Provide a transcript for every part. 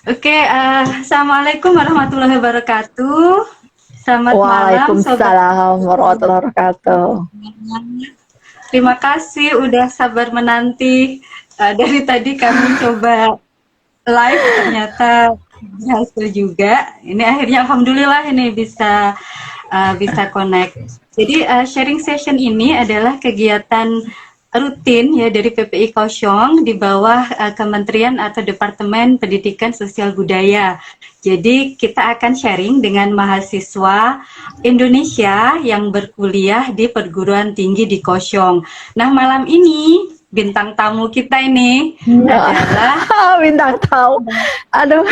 Oke, Assalamualaikum warahmatullahi wabarakatuh. Selamat malam, sobat. Waalaikumsalam warahmatullahi wabarakatuh. Terima kasih udah sabar menanti. Dari tadi kami coba live, ternyata berhasil juga. Ini akhirnya, alhamdulillah ini bisa connect. Jadi sharing session ini adalah kegiatan rutin ya dari PPI Kaohsiung di bawah Kementerian atau Departemen Pendidikan Sosial Budaya. Jadi kita akan sharing dengan mahasiswa Indonesia yang berkuliah di perguruan tinggi di Kaohsiung. Nah, malam ini bintang tamu kita ini adalah Bintang tahu. Aduh.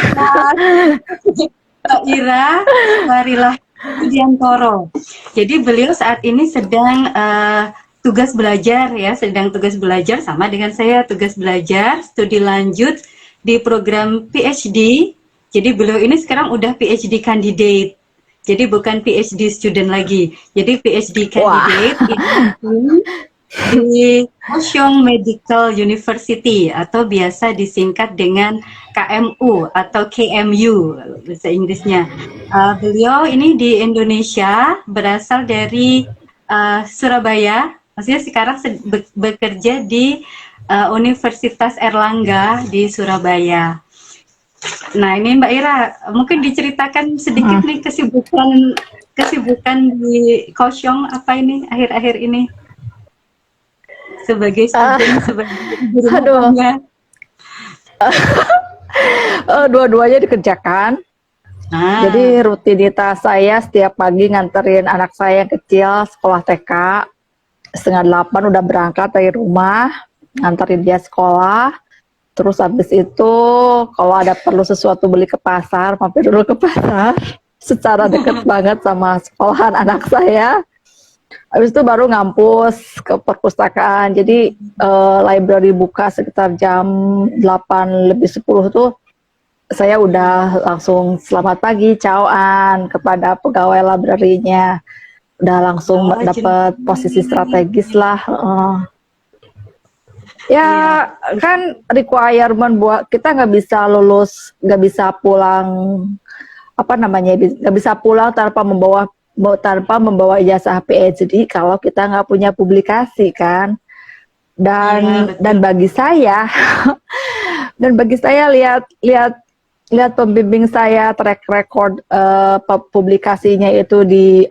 Mbak Ira Warilah Pudiantoro. Jadi beliau saat ini sedang tugas belajar ya, sedang tugas belajar sama dengan saya, tugas belajar studi lanjut di program PhD. Jadi beliau ini sekarang udah PhD candidate. Jadi bukan PhD student lagi. Jadi PhD candidate di Kaohsiung Medical University atau biasa disingkat dengan KMU atau KMU bahasa Inggrisnya. Beliau ini di Indonesia, berasal dari Surabaya. Maksudnya sekarang bekerja di Universitas Erlangga di Surabaya. Nah, ini Mbak Ira, mungkin diceritakan sedikit nih kesibukan di Kaohsiung apa ini akhir-akhir ini sebagai student, sebagai ibu rumah Aduh. tangga. Dua-duanya dikerjakan. Jadi rutinitas saya setiap pagi nganterin anak saya yang kecil sekolah TK. 7:30 udah berangkat dari rumah, nganterin dia sekolah. Terus habis itu kalau ada perlu sesuatu beli ke pasar, mampir dulu ke pasar. Secara deket banget sama sekolahan anak saya. Habis itu baru ngampus ke perpustakaan. Jadi library buka sekitar jam 8:50 tuh saya udah langsung selamat pagi, caoan kepada pegawai library-nya. Udah langsung dapat posisi strategis lah. Kan requirement buat kita nggak bisa lulus, nggak bisa pulang nggak bisa pulang tanpa membawa ijazah PhD kalau kita nggak punya publikasi kan. Dan bagi saya lihat pembimbing saya track record publikasinya itu di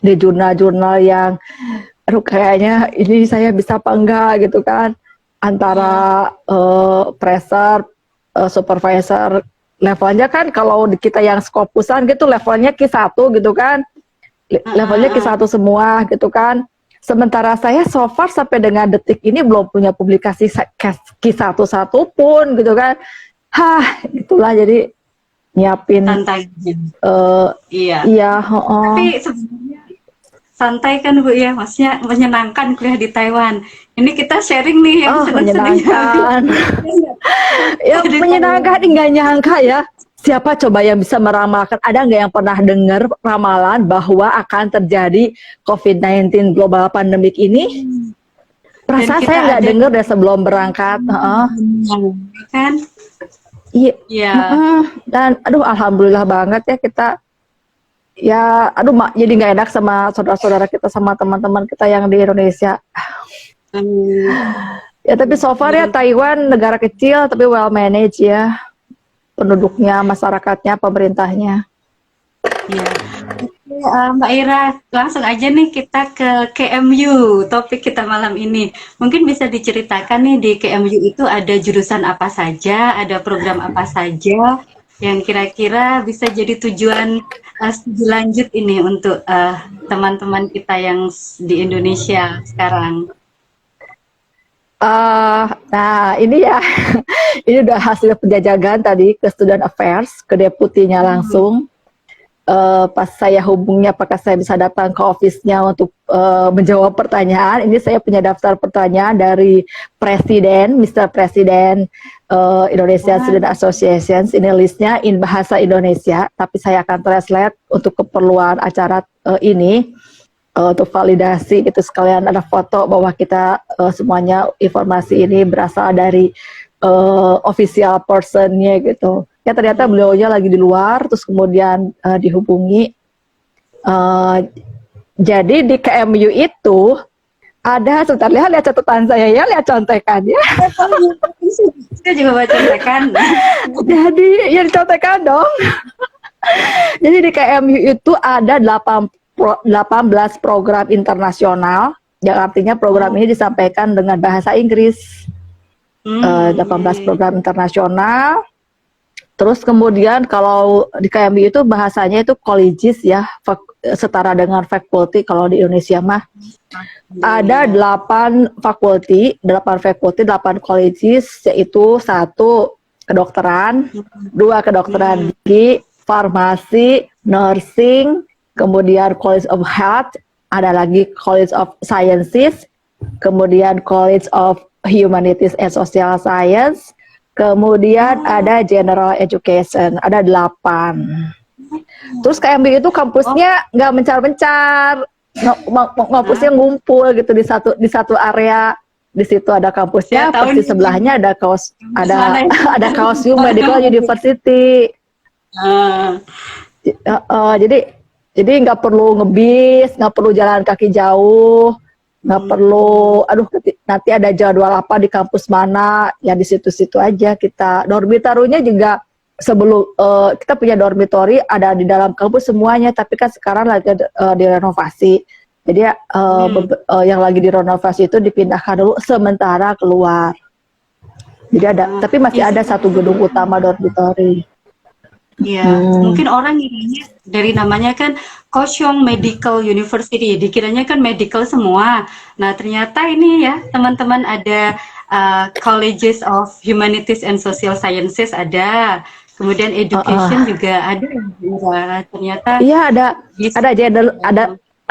jurnal-jurnal yang kayaknya ini saya bisa apa enggak gitu kan, antara profesor, supervisor levelnya kan, kalau kita yang Scopusan gitu levelnya Q1 gitu kan, levelnya Q1 semua gitu kan. Sementara saya so far sampai dengan detik ini belum punya publikasi Q1 satu pun gitu kan. Itulah jadi nyiapin. Iya. Tapi sebenarnya santai kan Bu ya, maksudnya menyenangkan kuliah di Taiwan. Ini kita sharing nih yang menyenangkan. Ya menyenangkan, nggak nyangka ya. Siapa coba yang bisa meramalkan? Ada nggak yang pernah dengar ramalan bahwa akan terjadi COVID-19 global pandemic ini? Perasaan saya nggak dengar dari sebelum berangkat. Kan? Iya. Dan alhamdulillah banget ya kita. Ya, jadi nggak enak sama saudara-saudara kita, sama teman-teman kita yang di Indonesia. Ya, tapi so far ya Taiwan negara kecil tapi well managed ya. Penduduknya, masyarakatnya, pemerintahnya. Ya. Mbak Ira, langsung aja nih kita ke KMU, topik kita malam ini. Mungkin bisa diceritakan nih di KMU itu ada jurusan apa saja, ada program apa saja yang kira-kira bisa jadi tujuan studi lanjut ini untuk teman-teman kita yang di Indonesia sekarang. Nah ini ya, ini udah hasil penjajakan tadi ke Student Affairs, ke deputinya langsung. Pas saya hubungnya apakah saya bisa datang ke office-nya untuk menjawab pertanyaan, ini saya punya daftar pertanyaan dari Presiden, Mr. Presiden Indonesia Student Association. Ini listnya in bahasa Indonesia, tapi saya akan translate untuk keperluan acara ini. Untuk validasi gitu, sekalian ada foto bahwa kita semuanya informasi ini berasal dari official personnya gitu. Ya ternyata beliaunya lagi di luar, terus kemudian dihubungi. Jadi di KMU itu ada, sebentar, lihat catatan saya ya, lihat contekannya. Saya juga baca contekan. Jadi ya dicontekan dong. Jadi di KMU itu ada 18 program internasional, yang artinya program ini disampaikan dengan bahasa Inggris. 18 program internasional. Terus kemudian kalau di KMU itu bahasanya itu colleges ya, setara dengan faculty kalau di Indonesia mah. Ada 8 fakulti, 8 colleges, yaitu 1 kedokteran, 2 kedokteran gigi, farmasi, nursing, kemudian College of Health, ada lagi College of Sciences, kemudian College of Humanities and Social Science, kemudian ada General Education, ada 8. Terus KMB itu kampusnya nggak mencar-mencar, kampusnya ngumpul gitu di satu area. Di situ ada kampusnya, persis sebelahnya ada ada Kaohsiung Medical University. Jadi nggak perlu ngebis, nggak perlu jalan kaki jauh, nggak perlu, nanti ada jadwal apa di kampus mana, ya di situ-situ aja kita. Dormitorynya juga sebelum kita punya dormitory ada di dalam kampus semuanya, tapi kan sekarang lagi direnovasi. Jadi yang lagi direnovasi itu dipindahkan dulu sementara keluar. Jadi tapi masih ada satu gedung utama dormitory. Iya, mungkin orang ngiranya dari namanya kan Kaohsiung Medical University, dikiranya kan medical semua. Nah, ternyata ini ya, teman-teman ada Colleges of Humanities and Social Sciences ada, kemudian Education juga ada. Ternyata iya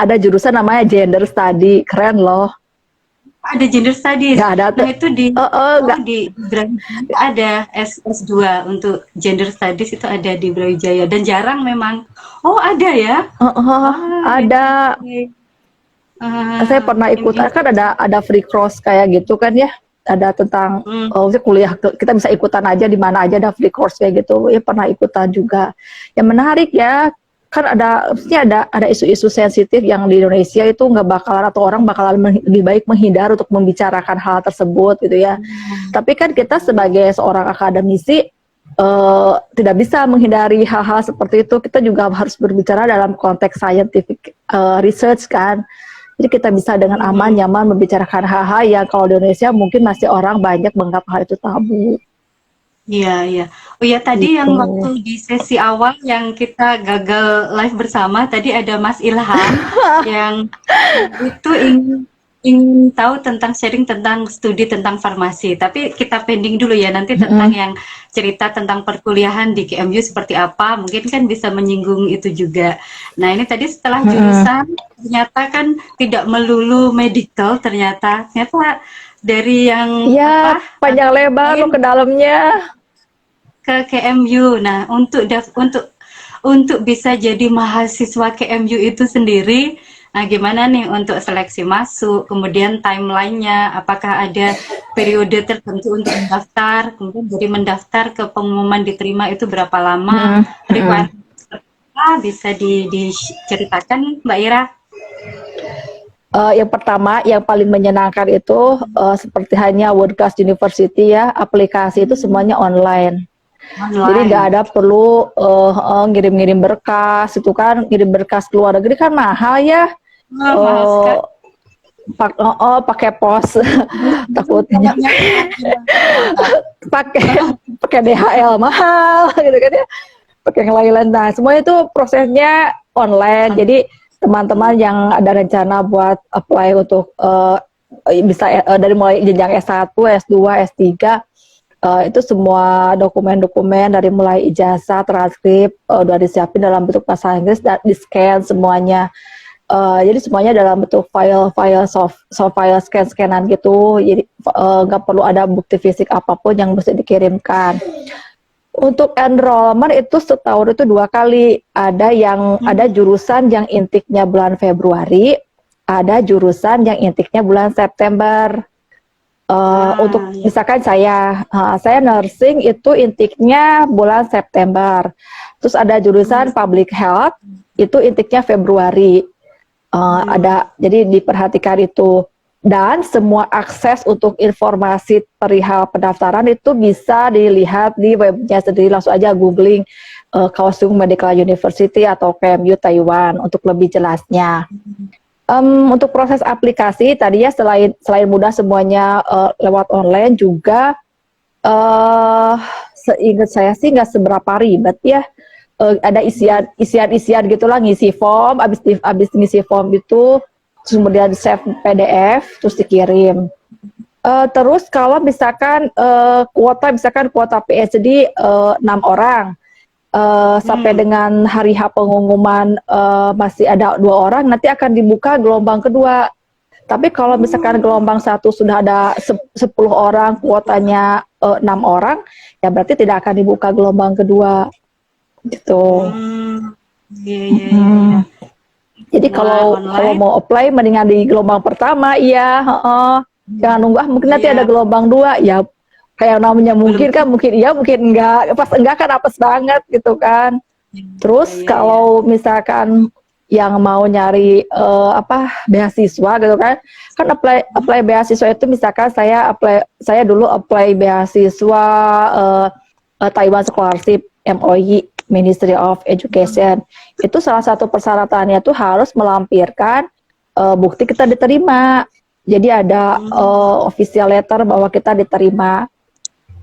ada jurusan namanya Gender Study, keren loh. Ada Gender Studies. Ada nah, itu di ada S2 untuk Gender Studies, itu ada di Brawijaya dan jarang memang. Oh, ada ya? Ada. Saya pernah ikutan, kan ada free course kayak gitu kan ya. Ada tentang kuliah, kita bisa ikutan aja di mana aja, ada free course kayak gitu. Ya pernah ikutan juga. Yang menarik ya, kan ada isu-isu sensitif yang di Indonesia itu nggak bakalan, atau orang bakalan lebih baik menghindar untuk membicarakan hal tersebut gitu ya. Tapi kan kita sebagai seorang akademisi tidak bisa menghindari hal-hal seperti itu. Kita juga harus berbicara dalam konteks scientific research kan. Jadi kita bisa dengan aman, nyaman membicarakan hal-hal yang kalau di Indonesia mungkin masih orang banyak menganggap hal itu tabu. Iya. Oh ya, tadi yang waktu di sesi awal yang kita gagal live bersama, tadi ada Mas Ilham yang itu ingin tahu tentang sharing tentang studi tentang farmasi. Tapi kita pending dulu ya, nanti tentang yang cerita tentang perkuliahan di KMU seperti apa, mungkin kan bisa menyinggung itu juga. Nah, ini tadi setelah jurusan, ternyata kan tidak melulu medical, ternyata dari yang panjang lebar lo ke dalamnya. Ke KMU. Nah, untuk bisa jadi mahasiswa KMU itu sendiri, nah gimana nih untuk seleksi masuk, kemudian timelinenya, apakah ada periode tertentu untuk mendaftar, kemudian dari mendaftar ke pengumuman diterima itu berapa lama, bisa diceritakan Mbak Ira? Yang pertama, yang paling menyenangkan itu seperti hanya Worldcast University ya, aplikasi itu semuanya online. Jadi nggak ada perlu ngirim-ngirim berkas, itu kan ngirim berkas ke luar negeri kan mahal ya. Pakai pos takutnya pakai DHL mahal gitu kan ya, pakai yang lain-lain. Nah, semuanya itu prosesnya online. Jadi teman-teman yang ada rencana buat apply untuk bisa dari mulai jenjang S1, S2, S3, itu semua dokumen-dokumen dari mulai ijazah, transkrip udah disiapin dalam bentuk bahasa Inggris dan di-scan semuanya. Jadi semuanya dalam bentuk file soft file scan-scanan gitu. Jadi nggak perlu ada bukti fisik apapun yang mesti dikirimkan. Untuk enrollment itu setahun itu 2 kali. Ada jurusan yang intiknya bulan Februari, ada jurusan yang intiknya bulan September. Untuk Iya. misalkan saya nursing itu intiknya bulan September. Terus ada jurusan public health itu intiknya Februari. Ada, jadi diperhatikan itu. Dan semua akses untuk informasi perihal pendaftaran itu bisa dilihat di webnya sendiri, langsung aja googling Kaohsiung Medical University atau KMU Taiwan untuk lebih jelasnya. Untuk proses aplikasi tadinya selain mudah semuanya lewat online juga, seingat saya sih nggak seberapa ribet ya. Ada isian gitulah, ngisi form, abis ngisi form itu terus kemudian save PDF terus dikirim. Terus kalau misalkan kuota PhD 6 orang, sampai dengan hari H pengumuman masih ada 2 orang, nanti akan dibuka gelombang kedua. Tapi kalau misalkan gelombang 1 sudah ada 10 orang, kuotanya 6 orang, ya berarti tidak akan dibuka gelombang kedua. Gitu. Iya. Jadi Wah, kalau online. mau apply mendingan di gelombang pertama, iya, jangan nunggu mungkin nanti ada Iya, gelombang 2, ya kayak namanya belum mungkin kan, tentu. mungkin iya mungkin enggak, pas enggak kan apes banget gitu kan. Terus Iya. kalau misalkan yang mau nyari beasiswa gitu kan, apply beasiswa itu misalkan saya dulu apply beasiswa Taiwan Scholarship MOE, Ministry of Education. Itu salah satu persyaratannya tuh harus melampirkan bukti kita diterima. Jadi ada official letter bahwa kita diterima.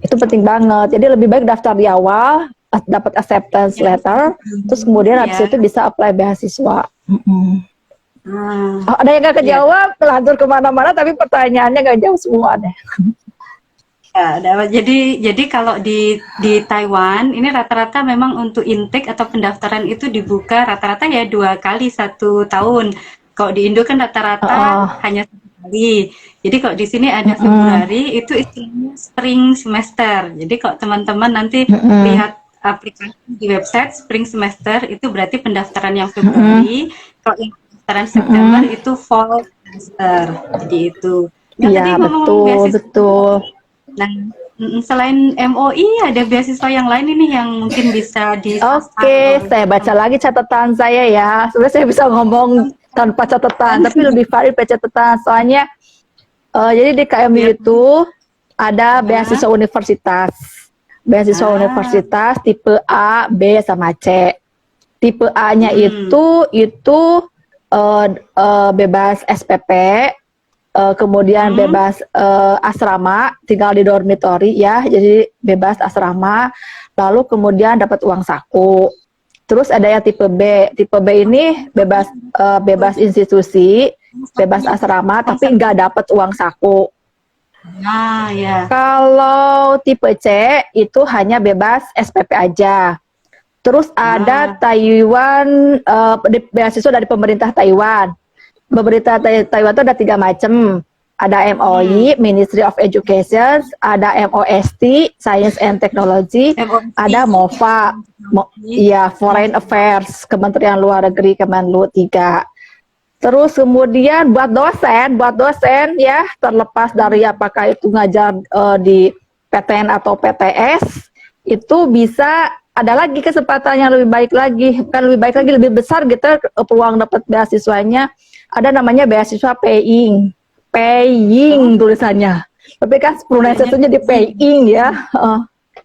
Itu penting banget. Jadi lebih baik daftar di awal, dapat acceptance Yang letter, terus kemudian habis ya. itu bisa apply beasiswa. Ah, Ada yang nggak iya. kejawab, lanjut kemana-mana, tapi pertanyaannya nggak jauh semua deh. Ya, dapat. Jadi kalau di Taiwan ini rata-rata memang untuk intake atau pendaftaran itu dibuka rata-rata ya 2 kali 1 tahun. Kalau di Indo kan rata-rata hanya 1 kali. Jadi kalau di sini ada Februari itu istilahnya spring semester. Jadi kalau teman-teman nanti lihat aplikasi di website spring semester itu berarti pendaftaran yang Februari. Kalau yang pendaftaran September itu fall semester. Jadi itu. Nah Iya, tadi ngomong-ngomong betul, beasiswa. betul. Nah, selain MOI ada beasiswa yang lain ini yang mungkin bisa disasar Oke, oleh saya baca lagi catatan saya ya. Sebenarnya saya bisa ngomong tanpa catatan, tapi lebih valid pakai catatan. Soalnya, jadi di KMU biar itu ada ya. beasiswa universitas. Beasiswa Ah, universitas tipe A, B, sama C. Tipe A-nya mm, itu bebas SPP, kemudian mm, bebas asrama, tinggal di dormitory ya, jadi bebas asrama, lalu kemudian dapat uang saku. Terus ada yang tipe B ini bebas institusi, bebas asrama, tapi konsep. nggak dapat uang saku. Ah, ya. Kalau tipe C itu hanya bebas SPP aja. Terus ada Ah, Taiwan, beasiswa dari pemerintah Taiwan. Pemerintah Taiwan itu ada 3 macam. Ada hmm, MOE, Ministry of Education, ada MOST, Science and Technology, ada MOC, MOFA, ya Foreign Affairs, Kementerian Luar Negeri, Kemenlu 3. Terus kemudian buat dosen ya, terlepas dari apakah itu ngajar di PTN atau PTS, itu bisa ada lagi kesempatan yang lebih baik lagi, bukan lebih baik lagi, lebih besar gitu peluang dapat beasiswanya. Ada namanya beasiswa paying tulisannya. Tapi kan bacanya pronunciasinya di paying ya.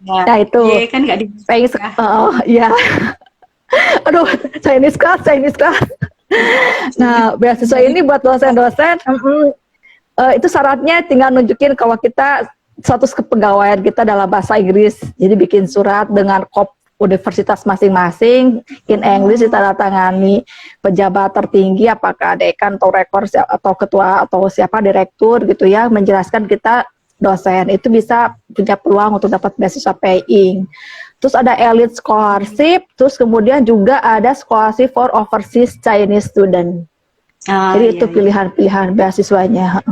ya. Nah Y itu kan nggak paying, dibaca ya. ya. Aduh, Chinese class. Nah, beasiswa Jadi, ini buat dosen-dosen, itu syaratnya tinggal nunjukin kalau kita status kepegawaian kita dalam bahasa Inggris. Jadi bikin surat dengan kop universitas masing-masing in English, ditandatangani pejabat tertinggi, apakah dekan atau rektor atau ketua atau siapa direktur gitu ya, menjelaskan kita dosen itu bisa punya peluang untuk dapat beasiswa paying. Terus ada elite scholarship, terus kemudian juga ada scholarship for overseas Chinese student. ah, Jadi itu iya, iya. pilihan-pilihan beasiswanya.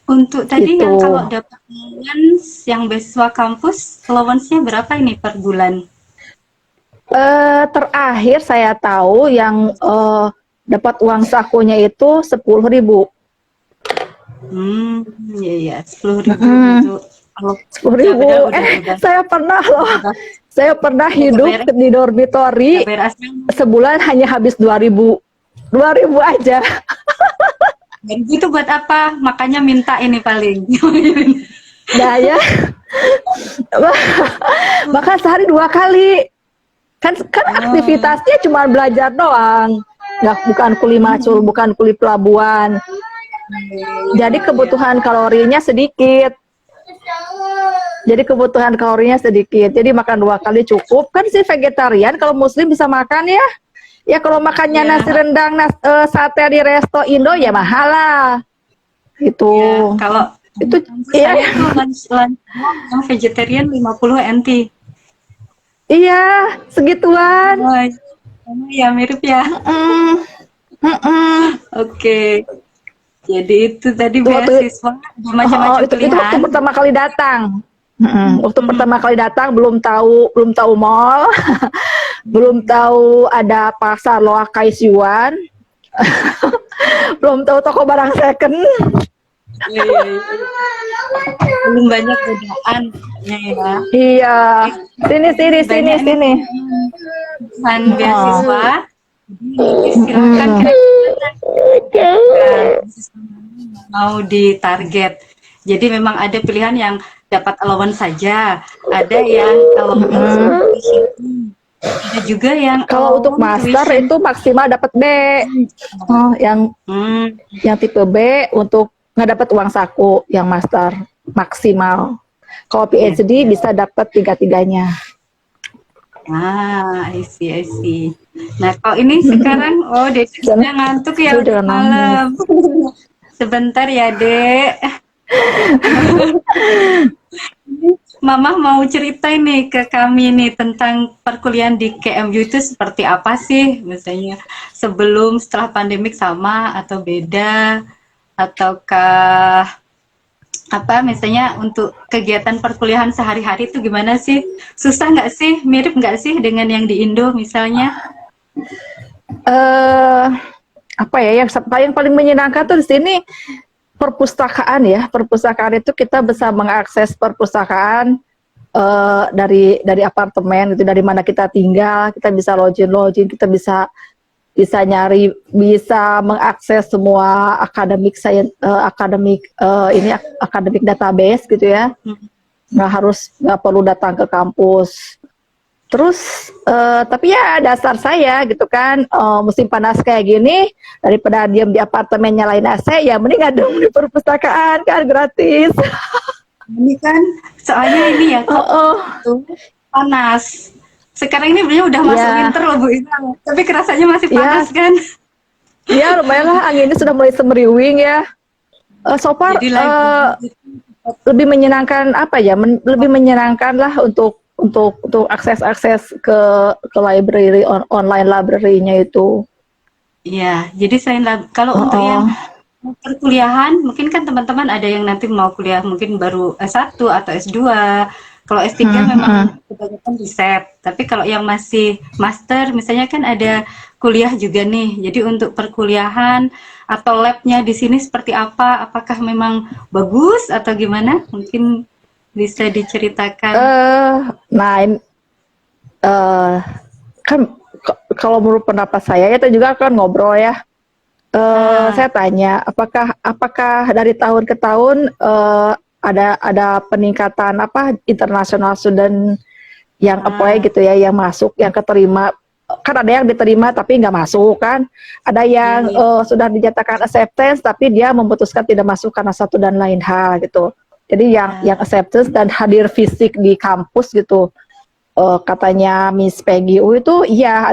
Untuk tadi Gitu. yang kalau dapat allowance yang beasiswa kampus, allowance-nya berapa ini per bulan? Terakhir saya tahu yang dapat uang sakunya itu 10.000. Hmm, iya iya, 10.000 Mm-mm. untuk kalau 10.000. benar udah Saya pernah loh. udah Saya pernah nggak hidup bayar di nggak dormitory bayar asrama. sebulan hanya habis 2.000. 2.000 aja. Dan itu buat apa? Makanya minta ini paling. Nah ya, bahkan sehari 2 kali. Kan Oh, aktivitasnya cuma belajar doang. Nggak, bukan kuli macul, hmm, bukan kuli pelabuhan. iya Jadi iya iya. kebutuhan kalorinya sedikit. Jadi kebutuhan kalorinya sedikit. Jadi makan 2 kali cukup. Kan sih vegetarian, kalau muslim bisa makan ya. Ya kalau makannya nasi Iya, rendang, sate di resto Indo ya mahal lah. Itu. iya. Kalau di Itu kampus iya saya tuh lunch yang vegetarian 50 NT. iya segituan. Oh, sama ya mirip ya. Mm-mm, mm-mm. Oke. Jadi itu tadi Itu waktu beasiswa ada oh, macam-macam itu waktu pilihan. pertama kali datang. Waktu Hmm, pertama kali datang belum tahu mall, belum tahu ada pasar Loa Kaisuan, belum tahu toko barang second. iya, iya, iya. Belum banyak godaan kayaknya ya. Iya, Oke, sini sini ini sini banyak nih sini. pilihan beasiswa. Oh. Jadi nanti silakan kira-kira mana beasiswa mana yang mau ditarget. Jadi memang ada pilihan yang dapat allowance saja, ada yang allowance untuk tuition, ada juga yang Kalau untuk allowance master tuition. itu maksimal dapat B. Oh, Hmm, yang tipe B untuk nggak dapat uang saku, yang master maksimal. Kalau ya, PhD ya. bisa dapat tiga-tiganya. Ah, I see, I see. Nah, kalau ini sekarang, oh, Dek Jangan, sudah ngantuk ya, aduh, udah jangan nangis. malam. Sebentar ya, Dek. Mama mau cerita nih ke kami nih tentang perkuliahan di KMU itu seperti apa sih? Misalnya sebelum, setelah pandemik sama atau beda? Ataukah apa misalnya untuk kegiatan perkuliahan sehari-hari itu gimana sih? Susah nggak sih? Mirip nggak sih dengan yang di Indo misalnya? eh Apa ya yang paling menyenangkan tuh di sini perpustakaan ya. Perpustakaan itu kita bisa mengakses perpustakaan dari apartemen itu, dari mana kita tinggal, kita bisa login, kita bisa nyari, bisa mengakses semua akademik science, akademik database gitu ya. Nggak perlu datang ke kampus. Terus tapi ya dasar saya gitu kan, musim panas kayak gini, daripada diam di apartemen nyalain AC, ya mending adem di perpustakaan kan gratis. Ini kan soalnya ini ya Oh, kalau oh. tuh panas. Sekarang ini sebenarnya udah masuk Ya, winter loh Bu Ina, tapi kerasanya masih ya, panas kan. ya lumayan lah, anginnya sudah mulai semeriwing ya. So far Jadi library itu lebih menyenangkan apa ya? Lebih menyenangkan lah untuk akses ke library, online library-nya itu. iya, jadi selain kalau Oh, untuk yang oh. perkuliahan, mungkin kan teman-teman ada yang nanti mau kuliah mungkin baru S1 atau S2. Kalau S3 Hmm, hmm. memang kebanyakan riset. Tapi kalau yang masih master, misalnya kan ada kuliah juga nih. Jadi untuk perkuliahan atau labnya di sini seperti apa? Apakah memang bagus atau gimana? Mungkin bisa diceritakan. Eh, nah, eh, kan kalau menurut pendapat saya itu juga kan ngobrol ya. Ah, Saya tanya, apakah dari tahun ke tahun ada peningkatan apa internasional student yang apply ah, gitu ya, yang masuk, yang keterima. Kan ada yang diterima tapi nggak masuk kan, ada iya, yang iya. sudah dinyatakan acceptance tapi dia memutuskan tidak masuk karena satu dan lain hal gitu. Jadi yang Ah, acceptance dan hadir fisik di kampus gitu. Katanya Miss Peggy itu iya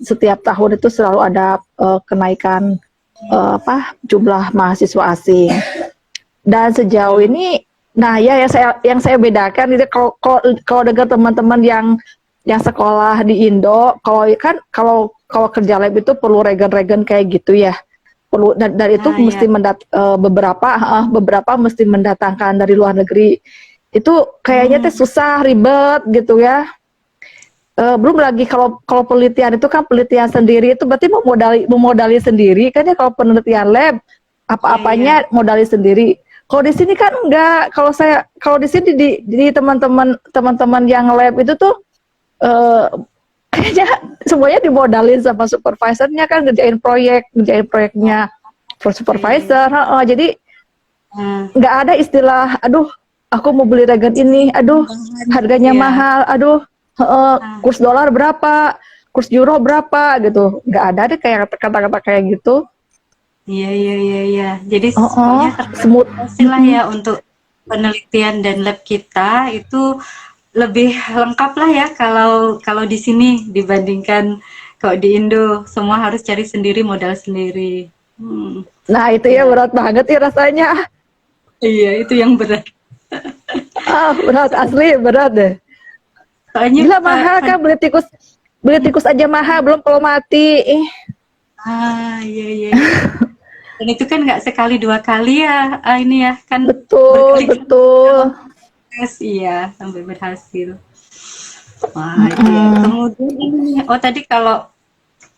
setiap tahun itu selalu ada kenaikan apa jumlah mahasiswa asing. Dan sejauh hmm, ini, nah ya yang saya bedakan itu, kalau dengar teman-teman yang sekolah di Indo, kalau kerja lab itu perlu regen-regen kayak gitu ya, perlu, dan itu ah, mesti ya. beberapa mesti mendatangkan dari luar negeri. Itu kayaknya teh Hmm, susah, ribet gitu ya. Belum lagi kalau penelitian itu kan penelitian sendiri, itu berarti memodali sendiri kan ya. Kalau penelitian lab Iya, iya. apa-apanya modalin sendiri. Kalau di sini kan enggak. Kalau di sini di teman-teman yang lab itu tuh eh, kayaknya semuanya dimodalin sama supervisornya kan, ngerjain proyeknya for Iya, iya. supervisor. Jadi Nah, nggak ada istilah, aduh aku mau beli reagen ini, aduh tambahan gitu harganya ya. mahal, aduh Nah, kurs dolar berapa, kurs euro berapa gitu. Nggak ada deh kayak kata-kata kayak gitu. iya, iya, iya, iya. Jadi Heeh, pokoknya semut. terfasilitasi lah ya untuk penelitian dan lab kita itu lebih lengkap lah ya kalau kalau di sini dibandingkan kalau di Indo semua harus cari sendiri modal sendiri. Hmm, Nah itu ya ya, berat banget ya rasanya. iya itu yang berat. Berat asli, berat deh. Soalnya Gila mahal kan, beli tikus aja mahal, belum kalau mati. iya, iya, iya. Dan itu kan nggak sekali dua kali ya, ini ya kan Betul, berkali-kali dalam betul. proses, iya sampai berhasil. Wah itu ya. Kemudian ini, oh tadi kalau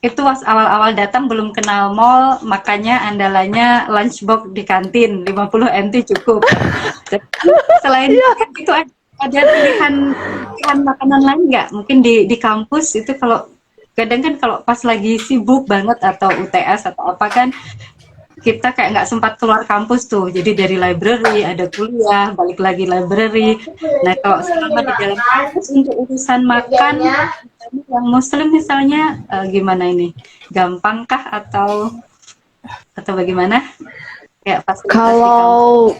itu was awal-awal datang belum kenal mall, makanya andalannya lunchbox di kantin 50 NT cukup. Tapi selain itu ada pilihan pilihan makanan lain nggak? Mungkin di kampus itu kalau kadang kan kalau pas lagi sibuk banget atau UTS atau apa kan kita kayak nggak sempat keluar kampus tuh. Jadi dari library ada kuliah, balik lagi library. Nah kalau selama di dalam kampus untuk urusan makan, yang muslim misalnya gimana ini? Gampangkah atau bagaimana? Kayak fasilitas di kampus. Kalau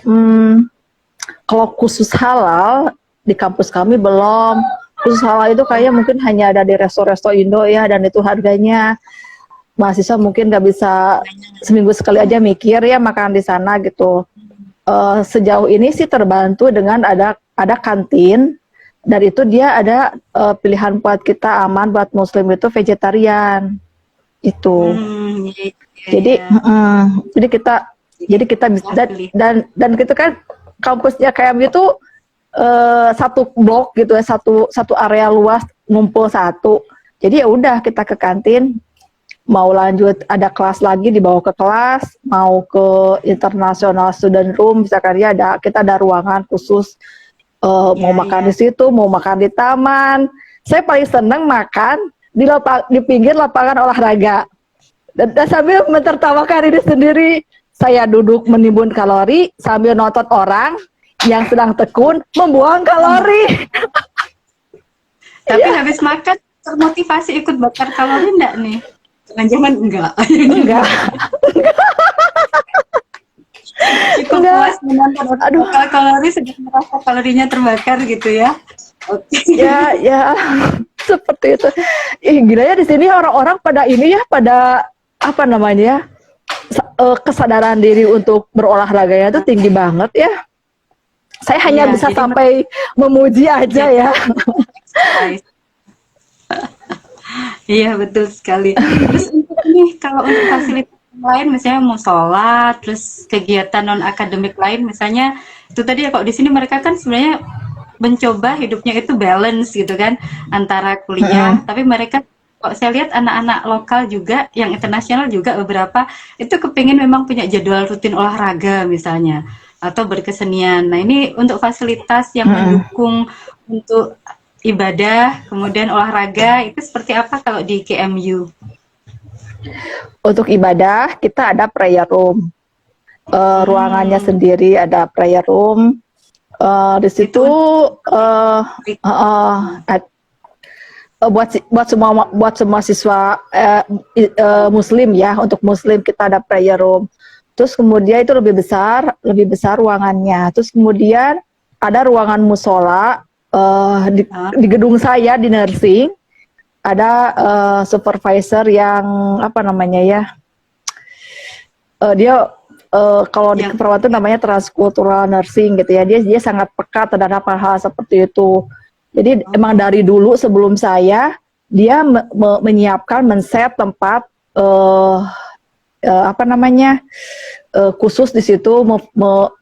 kalau khusus halal di kampus kami belum. Khusus halal itu kayaknya mungkin hanya ada di resto-resto Indo ya, dan itu harganya mahasiswa mungkin nggak bisa seminggu sekali aja mikir ya makan di sana gitu. Sejauh ini sih terbantu dengan ada kantin, dan itu dia ada pilihan buat kita aman, buat muslim itu vegetarian itu. Iya, iya, Jadi iya. jadi kita jadi kita bisa, Mudah pilih. dan gitu kan, kampusnya KMU itu satu blok gitu ya, satu area luas ngumpul satu. Jadi ya udah kita ke kantin, mau lanjut ada kelas lagi dibawa ke kelas, mau ke international student room misalkan ya, kita ada ruangan khusus, mau Iya, iya. makan di situ, mau makan di taman. Saya paling seneng makan di pinggir lapangan olahraga, dan sambil mentertawakan diri sendiri. Saya duduk menimbun kalori sambil nonton orang yang sedang tekun membuang kalori. Tapi habis makan termotivasi ikut bakar kalori enggak nih? Jangan-jangan enggak. Enggak, Cukup enggak. puas menonton orang Aduh, bakar kalori sedang merasa kalorinya terbakar gitu ya. Oke. ya, seperti itu. Gila ya, di sini orang-orang pada ini ya, pada apa namanya ya, kesadaran diri untuk berolahraganya itu tinggi banget ya. Saya hanya Iya, bisa jadi sampai memuji aja ya. exercise. Iya, betul sekali. Terus untuk ini kalau untuk fasilitas lain misalnya musola, terus kegiatan non akademik lain misalnya itu tadi ya kalau di sini mereka kan sebenarnya mencoba hidupnya itu balance gitu kan antara kuliah, tapi mereka kok saya lihat anak-anak lokal juga yang internasional juga beberapa itu kepingin memang punya jadwal rutin olahraga misalnya atau berkesenian. Nah ini untuk fasilitas yang mendukung untuk ibadah kemudian olahraga itu seperti apa kalau di KMU? Untuk ibadah kita ada prayer room, ruangannya Hmm, sendiri ada prayer room. Di itu situ untuk uh, buat semua siswa muslim ya, untuk muslim kita ada prayer room. Terus kemudian itu lebih besar ruangannya. Terus kemudian ada ruangan musola di gedung saya di nursing, ada supervisor yang apa namanya ya, dia kalau di yang keperawatan itu namanya transkultural nursing gitu ya. Dia sangat peka terhadap hal-hal seperti itu. Jadi emang dari dulu sebelum saya, dia menyiapkan, men-set tempat apa namanya, khusus di situ,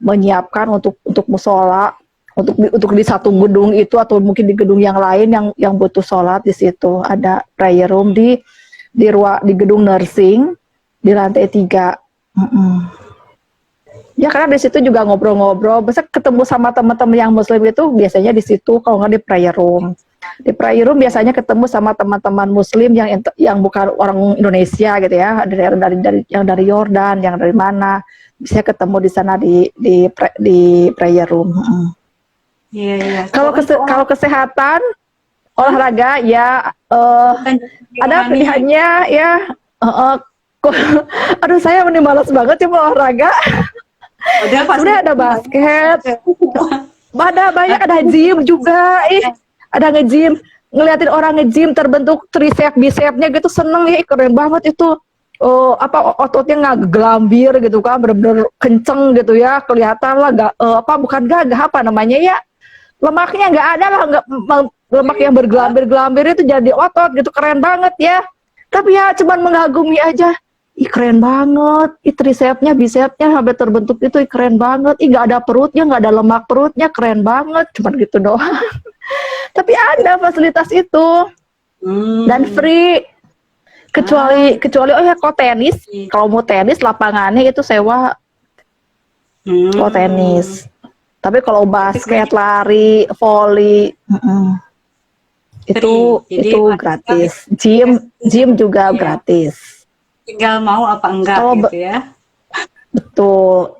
menyiapkan untuk musola, untuk di satu gedung itu atau mungkin di gedung yang lain yang butuh sholat. Di situ ada prayer room di gedung nursing di lantai 3. Ya karena di situ juga ngobrol-ngobrol. Biasa ketemu sama teman-teman yang Muslim itu biasanya di situ, kalau nggak di prayer room. Di prayer room biasanya ketemu sama teman-teman Muslim yang bukan orang Indonesia gitu ya, dari Yordan, yang dari mana, bisa ketemu di sana di prayer room. Iya, iya. Kalau kesehatan olahraga ya Bukan ada rohani. pilihannya ya. Aduh saya ini malas banget ya olahraga. Padahal Sebenarnya ada basket, ada gym juga, ada nge-gym, ngeliatin orang nge-gym terbentuk tricep bicepnya gitu, seneng ya, keren banget itu. Ototnya nggak gelambir gitu kan, bener-bener kenceng gitu ya, kelihatan lah bukan gagah, apa namanya ya, lemaknya nggak ada lah, lemak yang bergelambir-gelambir itu jadi otot gitu, keren banget ya. Tapi ya cuman mengagumi aja. Ih keren banget, tricepnya, bicepnya sampai terbentuk itu, keren banget. Ih nggak ada perutnya, nggak ada lemak perutnya, keren banget. Cuman gitu doang. Tapi ada fasilitas itu dan free. Kecuali oh ya kalau tenis, kalau mau tenis lapangannya itu sewa. Kalau tenis. Tapi kalau basket, lari, volley, itu gratis. Gym juga gratis. Tinggal mau apa enggak gitu ya. Betul.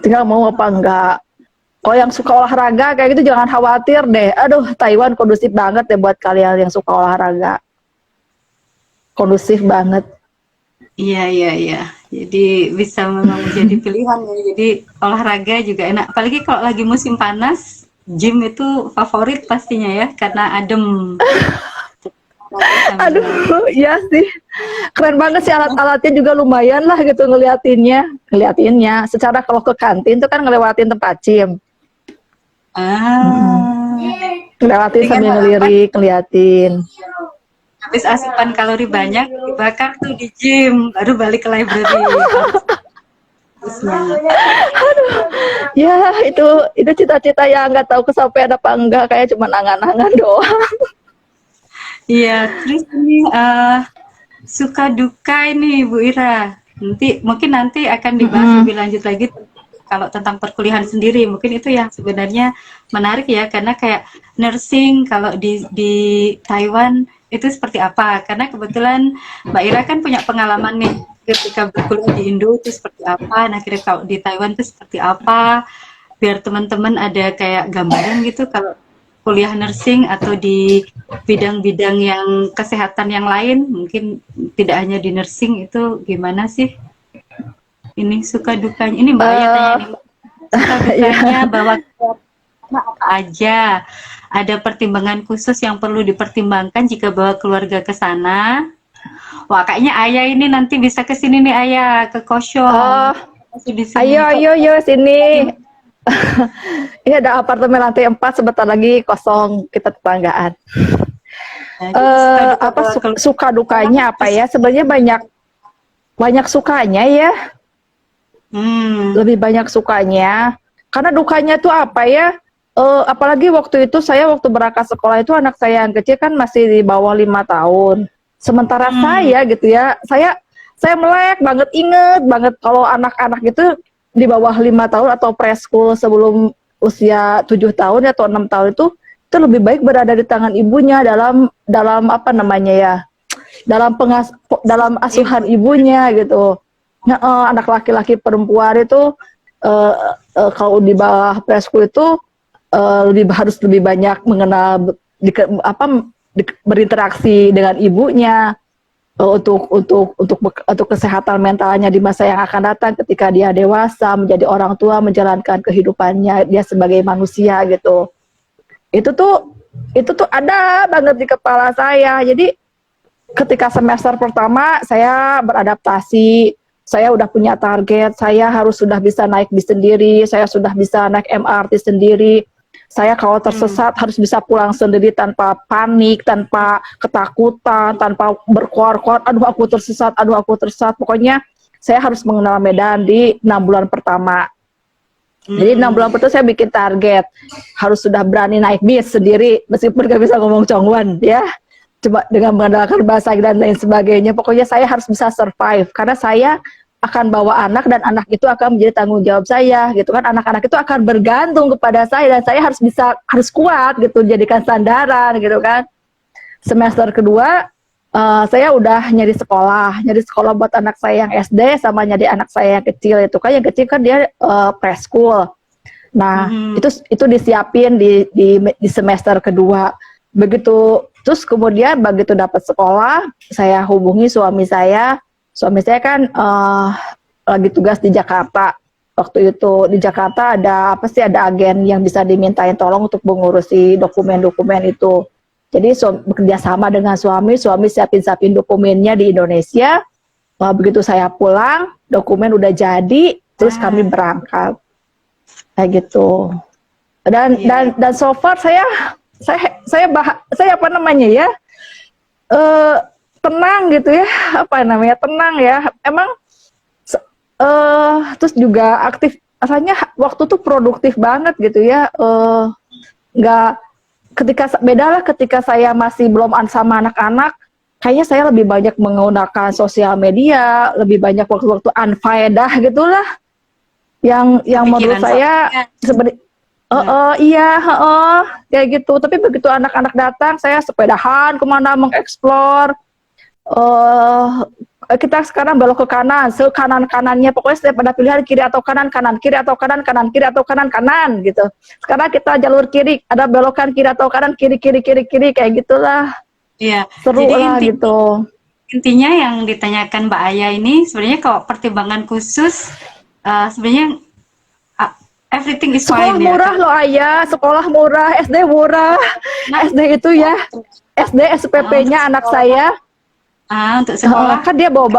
Tinggal mau apa enggak. Kalau yang suka olahraga kayak gitu jangan khawatir deh. Aduh, Taiwan kondusif banget deh buat kalian yang suka olahraga. Kondusif banget. Iya. Jadi bisa memang jadi pilihan ya. Jadi olahraga juga enak. Apalagi kalau lagi musim panas, gym itu favorit pastinya ya, karena adem. Aduh, iya sih. Keren banget sih, alat-alatnya juga lumayan lah gitu ngeliatinnya. Secara kalau ke kantin tuh kan ngelewatin tempat gym. Ngelewatin sambil ngelirik, ngeliatin. Habis asupan kalori banyak dibakar tuh di gym, baru balik ke library. Aduh, ya itu cita-cita yang nggak tahu kesampaian apa enggak, kayak cuma angan-angan doang. Iya, terus ini suka duka ini Bu Ira. Mungkin nanti akan dibahas lebih lanjut lagi kalau tentang perkuliahan sendiri. Mungkin itu yang sebenarnya menarik ya, karena kayak nursing kalau di Taiwan itu seperti apa? Karena kebetulan Mbak Ira kan punya pengalaman nih ketika berkuliah di Indo itu seperti apa. Nah, kira kalau di Taiwan itu seperti apa? Biar teman-teman ada kayak gambaran gitu kalau kuliah nursing atau di bidang-bidang yang kesehatan yang lain, mungkin tidak hanya di nursing, itu gimana sih? Ini suka dukanya. Ini Mbak Aya tanya nih, suka dukanya bahwa apa aja? Ada pertimbangan khusus yang perlu dipertimbangkan jika bawa keluarga ke sana? Wah, kayaknya Ayah ini nanti bisa ke sini nih, Ayah, ke Kosyong. Ayo sini. Ini ada apartemen lantai 4 sebentar lagi kosong, kita tetanggaan. Suka dukanya apa ya? Sebenarnya banyak sukanya ya. Lebih banyak sukanya. Karena dukanya tuh apa ya? Apalagi waktu itu waktu berangkat sekolah itu anak saya yang kecil kan masih di bawah 5 tahun. Sementara saya gitu ya, saya melek banget, inget banget kalau anak-anak itu di bawah 5 tahun atau preschool sebelum usia 7 tahun atau 6 tahun itu lebih baik berada di tangan ibunya dalam apa namanya ya, dalam asuhan ibunya gitu. Nah, anak laki-laki perempuan itu kalau di bawah preschool itu harus lebih banyak mengenal berinteraksi dengan ibunya untuk kesehatan mentalnya di masa yang akan datang ketika dia dewasa menjadi orang tua, menjalankan kehidupannya dia sebagai manusia gitu. Itu tuh ada banget di kepala saya. Jadi ketika semester pertama saya beradaptasi, saya udah punya target, saya harus sudah bisa naik bis sendiri, saya sudah bisa naik MRT sendiri. Saya kalau tersesat harus bisa pulang sendiri tanpa panik, tanpa ketakutan, tanpa berkuar-kuar, aduh aku tersesat. Pokoknya saya harus mengenal medan di 6 bulan pertama. Jadi 6 bulan pertama saya bikin target, harus sudah berani naik bis sendiri, meskipun gak bisa ngomong Chongwon ya. Cuma dengan mengandalkan bahasa dan lain sebagainya. Pokoknya saya harus bisa survive, karena saya akan bawa anak dan anak itu akan menjadi tanggung jawab saya gitu kan. Anak-anak itu akan bergantung kepada saya dan saya harus kuat gitu, jadikan sandaran gitu kan. Semester kedua saya udah nyari sekolah buat anak saya yang SD sama nyari anak saya yang kecil itu kan. Yang kecil kan dia preschool. Nah, itu disiapin di semester kedua. Begitu terus kemudian begitu dapat sekolah, saya hubungi suami saya. Suami saya kan lagi tugas di Jakarta. Waktu itu di Jakarta ada agen yang bisa dimintain tolong untuk mengurusi dokumen-dokumen itu. Jadi bekerja sama dengan suami siapin dokumennya di Indonesia. Begitu saya pulang, dokumen udah jadi, terus kami berangkat. Kayak gitu. Dan so far saya apa namanya ya? Tenang gitu ya, tenang ya, emang terus juga aktif, rasanya waktu tuh produktif banget gitu ya, nggak bedalah ketika saya masih belum sama anak-anak, kayaknya saya lebih banyak menggunakan sosial media, lebih banyak waktu-waktu unfaedah gitulah, yang menurut saya seperti kayak gitu. Tapi begitu anak-anak datang, saya sepedahan kemana, mengeksplor. Kita sekarang belok ke kanan, sekanan-kanannya, pokoknya setiap ada pilihan kiri atau kanan, kiri atau kanan, kiri atau kanan gitu. Sekarang kita jalur kiri, ada belokan kiri atau kanan, kiri, kayak gitulah. Iya. Seru jadi lah gitu. Intinya yang ditanyakan Mbak Aya ini sebenarnya kalau pertimbangan khusus sebenarnya everything is sekolah fine murah ya. Loh Ayah, sekolah murah, SD murah. SD itu ya, SD SPP-nya anak saya. Untuk sekolah kan dia bawa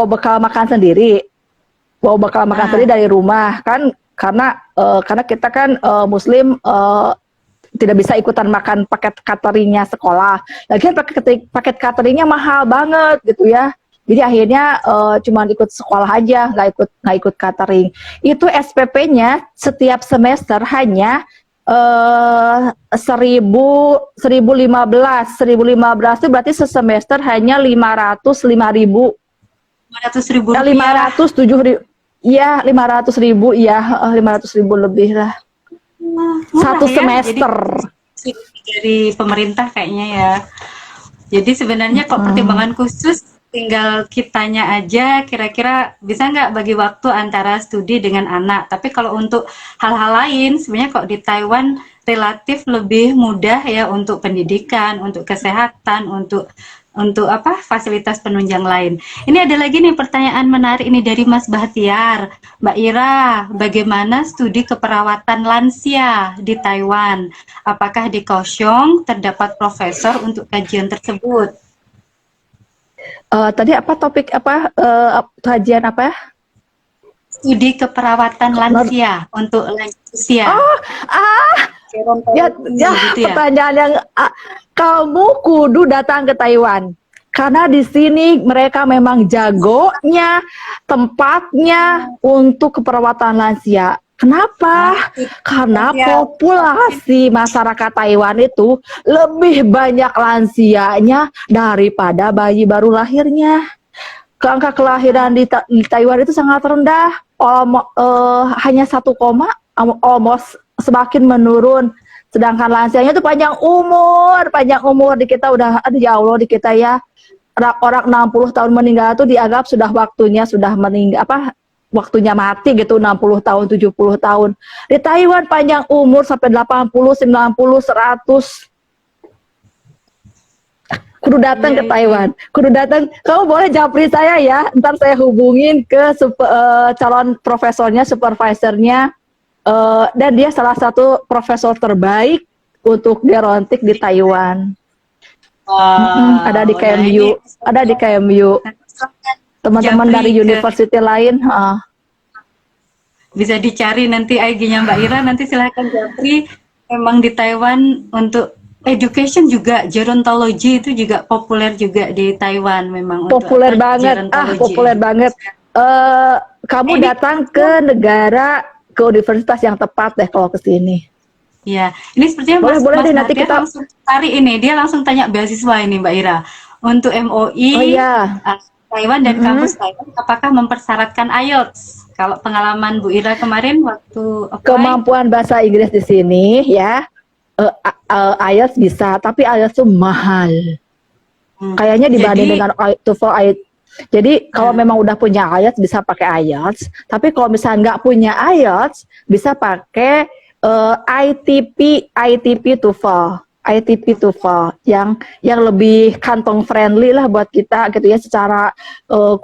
bekal makan sendiri, sendiri dari rumah kan, karena kita kan Muslim tidak bisa ikutan makan paket cateringnya sekolah. Lagian paket cateringnya mahal banget gitu ya. Jadi akhirnya cuma ikut sekolah aja, nggak ikut catering. Itu SPP-nya setiap semester hanya 1.015 itu berarti sesemester hanya 505.000 ya 500.000 ya 500.000 lebih lah satu semester ya, dari pemerintah kayaknya ya. Jadi sebenarnya kok pertimbangan khusus tinggal kitanya aja kira-kira bisa nggak bagi waktu antara studi dengan anak. Tapi kalau untuk hal-hal lain sebenarnya kok di Taiwan relatif lebih mudah ya, untuk pendidikan, untuk kesehatan, untuk fasilitas penunjang lain. Ini ada lagi nih pertanyaan menarik ini dari Mas Bahtiar. Mbak Ira, bagaimana studi keperawatan lansia di Taiwan? Apakah di Kaohsiung terdapat profesor untuk kajian tersebut? Tadi apa topik kajian apa? Studi keperawatan lansia untuk lanjut usia. Pertanyaan yang kamu kudu datang ke Taiwan. Karena di sini mereka memang jagonya tempatnya untuk keperawatan lansia. Kenapa? Karena populasi masyarakat Taiwan itu lebih banyak lansianya daripada bayi baru lahirnya. Angka kelahiran di Taiwan itu sangat rendah, hanya 1, almost semakin menurun. Sedangkan lansianya itu panjang umur di kita udah, ya Allah di kita ya, orang 60 tahun meninggal itu dianggap sudah waktunya waktunya mati gitu, 60 tahun, 70 tahun. Di Taiwan panjang umur sampai 80, 90, 100. Kudu datang ke Taiwan. Kudu datang. Kamu boleh japri saya ya. Ntar saya hubungin ke calon profesornya, supervisornya. Dan dia salah satu profesor terbaik untuk gerontik di Taiwan. Ada di KMU. Ada di KMU. Teman-teman dari university lain bisa dicari nanti IG-nya Mbak Ira, nanti silahkan japri. Memang di Taiwan untuk education juga, gerontologi itu juga populer juga di Taiwan memang. Populer banget, populer banget. Kamu datang ke universitas yang tepat deh kalau ke sini. Ya, ini sepertinya Mas nanti kita langsung cari ini, dia langsung tanya beasiswa ini Mbak Ira. Untuk MOI, Taiwan dan kampus Taiwan apakah mempersyaratkan IELTS? Kalau pengalaman Bu Ira kemarin waktu apply? Kemampuan bahasa Inggris di sini ya, IELTS bisa, tapi IELTS itu mahal. Kayaknya dibanding Jadi, dengan TOEFL, jadi kalau memang udah punya IELTS bisa pakai IELTS, tapi kalau misalnya nggak punya IELTS bisa pakai ITP TOEFL. ITP TOEFL yang lebih kantong friendly lah buat kita gitu ya, secara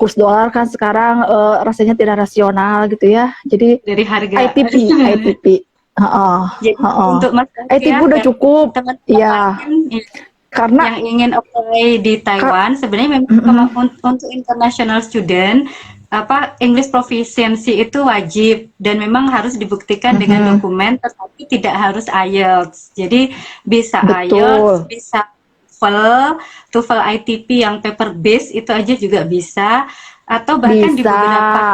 kurs dolar kan sekarang rasanya tidak rasional gitu ya. Jadi dari harga. ITP. Jadi untuk Mas ITP ya udah dan cukup teman-teman ya, lain karena yang ingin apply di Taiwan, sebenarnya memang untuk international student English proficiency itu wajib dan memang harus dibuktikan dengan dokumen, tetapi tidak harus IELTS. Jadi bisa IELTS, betul bisa TOEFL ITP yang paper base itu aja juga bisa, atau bahkan di bisa. beberapa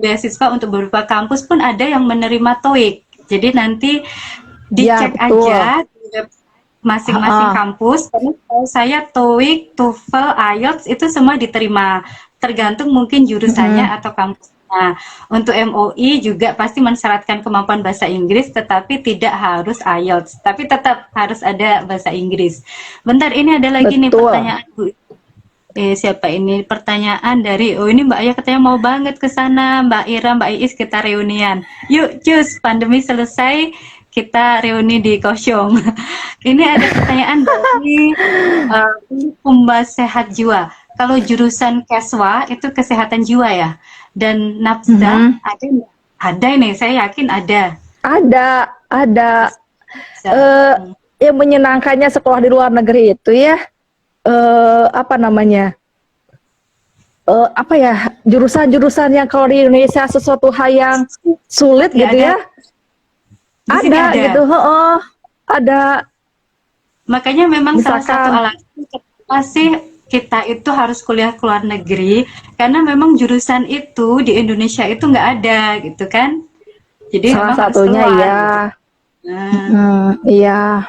beasiswa untuk beberapa kampus pun ada yang menerima TOEIC. Jadi nanti Ya, dicek betul. aja di masing-masing kampus. Karena kalau saya TOEIC, TOEFL, IELTS itu semua diterima, tergantung mungkin jurusannya atau kampusnya. Untuk MOI juga pasti mensyaratkan kemampuan bahasa Inggris, tetapi tidak harus IELTS, tapi tetap harus ada bahasa Inggris. Bentar, ini ada lagi nih Betul. pertanyaan Bu. Siapa ini? Pertanyaan dari, oh ini Mbak Aya katanya mau banget ke sana, Mbak Ira, Mbak Iis kita reunian. Yuk, cus, pandemi selesai, kita reuni di Kosyong. Ini ada pertanyaan dari Pembahas Sehat Jiwa. Kalau jurusan Keswa itu kesehatan jiwa ya, dan Nafsa ada nggak? Ada ini, saya yakin ada. Ada. Yang menyenangkannya sekolah di luar negeri itu ya, apa namanya? Apa ya, jurusan-jurusan yang kalau di Indonesia sesuatu hal yang sulit Nggak gitu ada. ya, Di sini ada gitu, ada. Makanya memang salah satu Misalkan alasan kenapa sih kita itu harus kuliah ke luar negeri, karena memang jurusan itu di Indonesia itu nggak ada gitu kan. Jadi salah memang harus satunya keluar ya, gitu. Nah, iya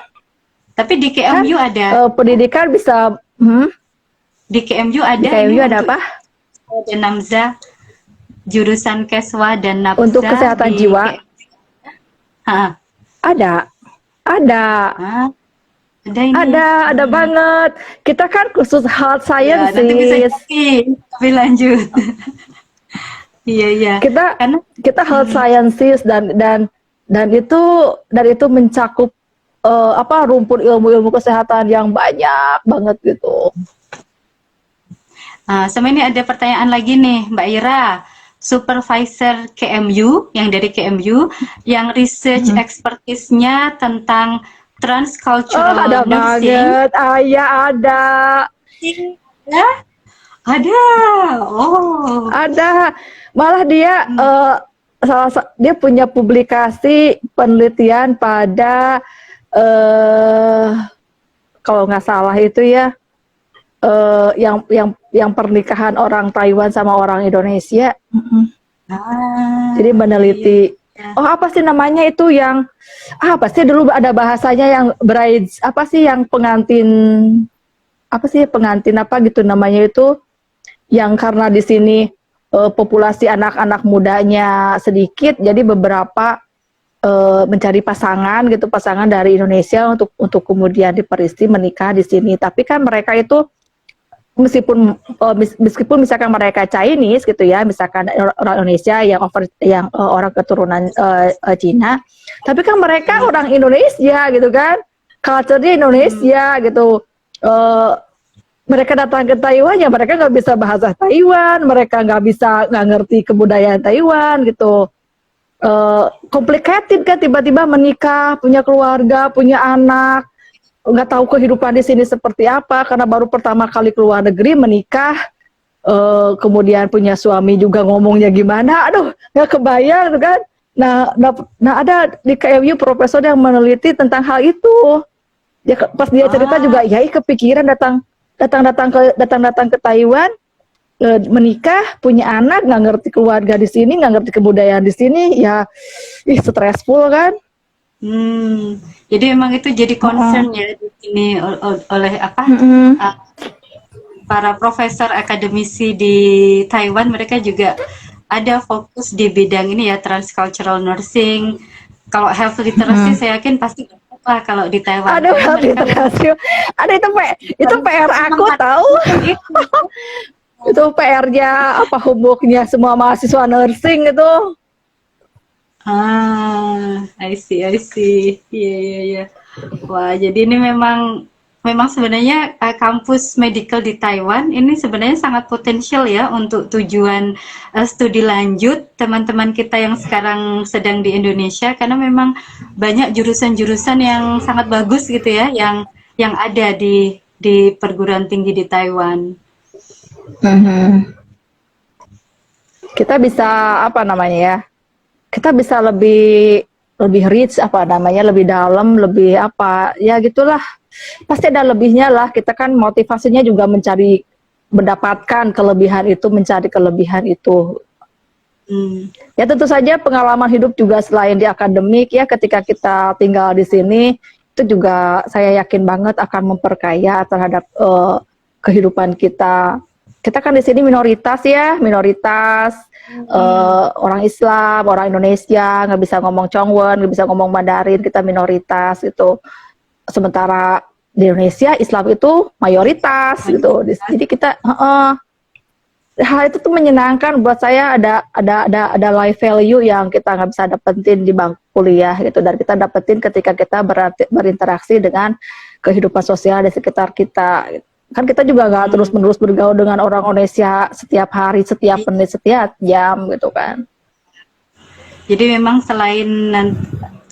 tapi di kan, KMU ada. pendidikan bisa, Di KMU di ada ini KMU ada untuk apa? dan Namza, jurusan Keswa dan Untuk Nafza kesehatan di jiwa KMU. Hah, ada, ada. hah, ada ini. Ada banget. Kita kan khusus health Ya, nanti bisa sciences. jadi lebih lanjut. Iya, iya. Kita Karena kita health sciences dan itu mencakup apa, rumpun ilmu-ilmu kesehatan yang banyak banget gitu. sama ini ada pertanyaan lagi nih, Mbak Ira. Supervisor KMU, yang dari KMU, yang research expertise-nya tentang transcultural Ada nursing. banget. Ya ada. Ya, ada. Oh. Ada. Malah dia dia punya publikasi penelitian pada kalau nggak salah itu ya, yang pernikahan orang Taiwan sama orang Indonesia. Jadi meneliti, Iya. oh apa sih namanya itu yang, apa sih dulu ada bahasanya yang brides, apa sih yang pengantin, apa gitu namanya itu, yang karena di sini populasi anak-anak mudanya sedikit, jadi beberapa mencari pasangan gitu, pasangan dari Indonesia untuk kemudian diperisti menikah di sini. Tapi kan mereka itu meskipun misalkan mereka Chinese gitu ya, misalkan orang Indonesia yang orang keturunan Cina, tapi kan mereka orang Indonesia gitu kan, culture-nya Indonesia gitu. Mereka datang ke Taiwan ya mereka nggak bisa bahasa Taiwan, mereka nggak ngerti kebudayaan Taiwan gitu. Complicated kan, tiba-tiba menikah, punya keluarga, punya anak, nggak tahu kehidupan di sini seperti apa karena baru pertama kali keluar negeri menikah, kemudian punya suami juga ngomongnya gimana, aduh nggak kebayang gitu kan. Nah ada di KMU profesor yang meneliti tentang hal itu. Pas dia cerita juga, ya kepikiran datang ke Taiwan, menikah, punya anak, nggak ngerti keluarga di sini, nggak ngerti kebudayaan di sini, ya stressful kan. Jadi emang itu jadi concern ya di sini oleh para profesor akademisi di Taiwan, mereka juga ada fokus di bidang ini ya, transcultural nursing. Kalau health literacy saya yakin pasti dapat lah kalau di Taiwan, Aduh, karena mereka memang literasi. Ada itu PR aku semangat tahu. itu. Itu PR-nya apa homework-nya semua mahasiswa nursing itu. I see, I see. Iya, iya, iya. Wah, jadi ini memang memang sebenarnya kampus medical di Taiwan ini sebenarnya sangat potensial ya untuk tujuan studi lanjut teman-teman kita yang sekarang sedang di Indonesia, karena memang banyak jurusan-jurusan yang sangat bagus gitu ya, yang ada di perguruan tinggi di Taiwan. Kita bisa apa namanya ya? Kita bisa lebih rich apa namanya, lebih dalam, lebih apa ya gitulah. Pasti ada lebihnya lah. Kita kan motivasinya juga mendapatkan kelebihan itu, mencari kelebihan itu. Ya tentu saja pengalaman hidup juga selain di akademik ya, ketika kita tinggal di sini itu juga saya yakin banget akan memperkaya terhadap kehidupan kita. Kita kan di sini minoritas ya, orang Islam, orang Indonesia, nggak bisa ngomong Chongwon, nggak bisa ngomong Mandarin, kita minoritas itu. Sementara di Indonesia Islam itu mayoritas gitu. Jadi kita hal itu tuh menyenangkan buat saya, ada life value yang kita nggak bisa dapetin di bangku kuliah gitu, dan kita dapetin ketika kita berinteraksi dengan kehidupan sosial di sekitar kita. Kan kita juga nggak terus-menerus bergaul dengan orang Indonesia setiap hari, setiap menit, setiap jam gitu kan. Jadi memang selain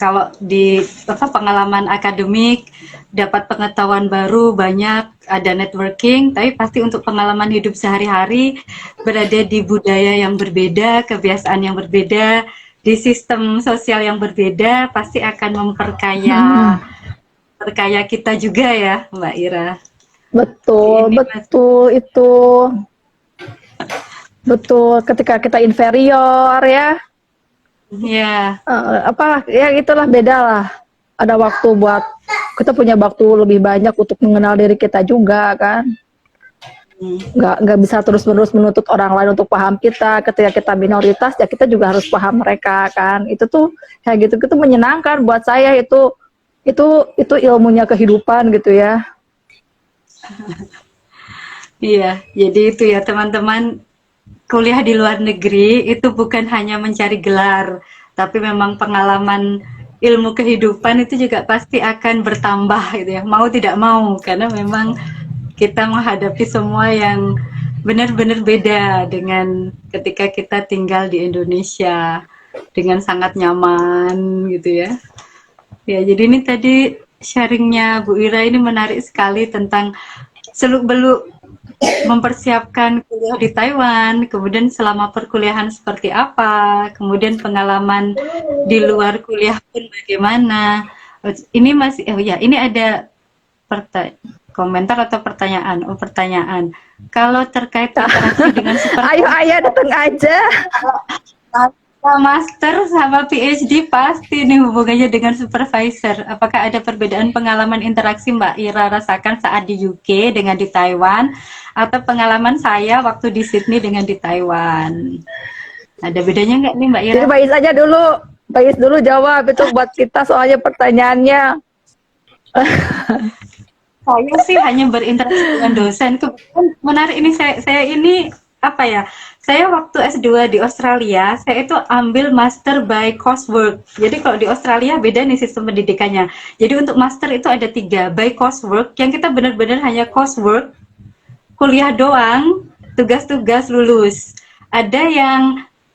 kalau di pengalaman akademik dapat pengetahuan baru banyak, ada networking, tapi pasti untuk pengalaman hidup sehari-hari berada di budaya yang berbeda, kebiasaan yang berbeda, di sistem sosial yang berbeda, pasti akan memperkaya kita juga ya, Mbak Ira. Betul, betul itu. Betul, ketika kita inferior ya. Iya. Apa ya itulah, beda lah. Ada waktu buat kita punya waktu lebih banyak untuk mengenal diri kita juga kan. Nggak bisa terus-menerus menuntut orang lain untuk paham kita. Ketika kita minoritas ya kita juga harus paham mereka kan. Itu tuh kayak gitu, itu menyenangkan buat saya. Itu ilmunya kehidupan gitu ya. Iya, jadi itu ya teman-teman, kuliah di luar negeri itu bukan hanya mencari gelar, tapi memang pengalaman ilmu kehidupan itu juga pasti akan bertambah gitu ya, mau tidak mau, karena memang kita menghadapi semua yang benar-benar beda dengan ketika kita tinggal di Indonesia dengan sangat nyaman gitu ya. Ya, jadi ini tadi sharingnya Bu Ira ini menarik sekali tentang seluk-beluk mempersiapkan kuliah di Taiwan, kemudian selama perkuliahan seperti apa, kemudian pengalaman di luar kuliah pun bagaimana. Ini masih, ini ada komentar atau pertanyaan. Pertanyaan. Kalau terkait interaksi dengan Ayo datang aja. Master sama PhD pasti nih hubungannya dengan supervisor. Apakah ada perbedaan pengalaman interaksi Mbak Ira rasakan saat di UK dengan di Taiwan, atau pengalaman saya waktu di Sydney dengan di Taiwan? Ada bedanya nggak nih Mbak Ira? Jadi Mbak Is dulu jawab itu buat kita soalnya pertanyaannya. Saya sih hanya berinteraksi dengan dosen. Kebetulan menarik ini, saya ini apa ya? Saya waktu S2 di Australia, saya itu ambil master by coursework. Jadi kalau di Australia beda nih sistem pendidikannya. Jadi untuk master itu ada 3, by coursework, yang kita benar-benar hanya coursework, kuliah doang, tugas-tugas lulus. Ada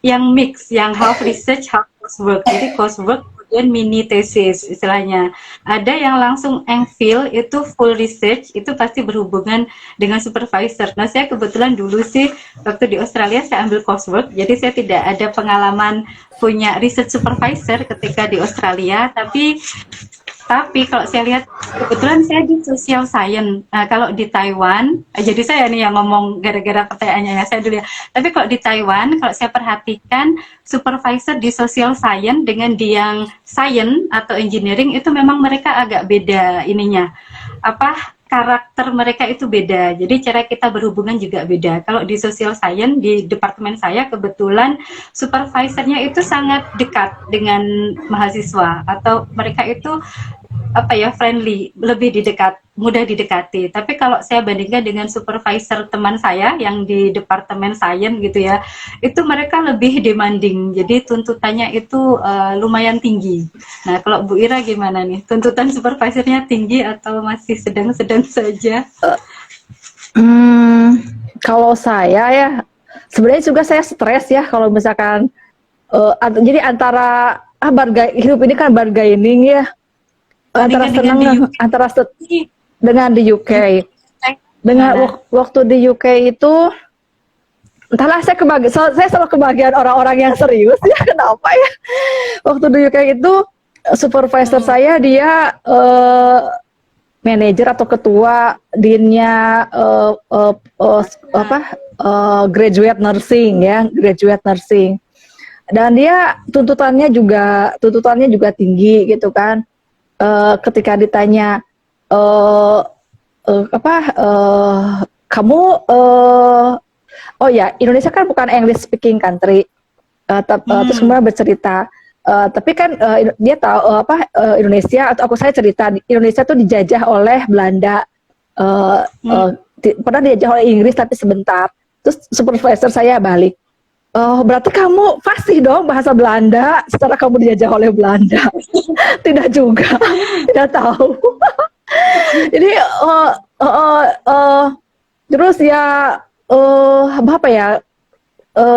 yang mix, yang half research, half coursework. Jadi coursework kemudian mini tesis istilahnya. Ada yang langsung MPhil, itu full research, itu pasti berhubungan dengan supervisor. Nah, saya kebetulan dulu sih waktu di Australia saya ambil coursework, jadi saya tidak ada pengalaman punya research supervisor ketika di Australia, tapi kalau saya lihat, kebetulan saya di social science. Nah, kalau di Taiwan, jadi saya nih yang ngomong gara-gara pertanyaannya ya, saya dulu ya. Tapi kalau di Taiwan, kalau saya perhatikan, supervisor di social science dengan di yang science atau engineering itu memang mereka agak beda ininya. karakter mereka itu beda. Jadi cara kita berhubungan juga beda. Kalau di social science di departemen saya kebetulan supervisornya itu sangat dekat dengan mahasiswa atau mereka itu apa ya friendly, lebih mudah didekati. Tapi kalau saya bandingkan dengan supervisor teman saya yang di departemen sains gitu ya, itu mereka lebih demanding. Jadi tuntutannya itu lumayan tinggi. Nah, kalau Bu Ira gimana nih? Tuntutan supervisornya tinggi atau masih sedang-sedang saja? Kalau saya ya sebenarnya juga saya stres ya kalau misalkan jadi antara hidup ini kan bargaining ya, antara senang antara dengan di UK. Dengan waktu di UK itu entahlah saya selalu kebagian orang-orang yang serius ya, kenapa ya. Waktu di UK itu supervisor saya dia manajer atau ketua deannya graduate nursing ya, graduate nursing. Dan dia tuntutannya juga tinggi gitu kan. Ketika ditanya kamu oh ya, Indonesia kan bukan English speaking country. Terus kemudian bercerita tapi kan dia tahu Indonesia, atau saya cerita Indonesia tuh dijajah oleh Belanda, pernah dijajah oleh Inggris tapi sebentar. Terus supervisor saya balik, oh berarti kamu fasih dong bahasa Belanda setelah kamu dijajah oleh Belanda. Tidak juga, tidak tahu. Jadi terus ya apa ya,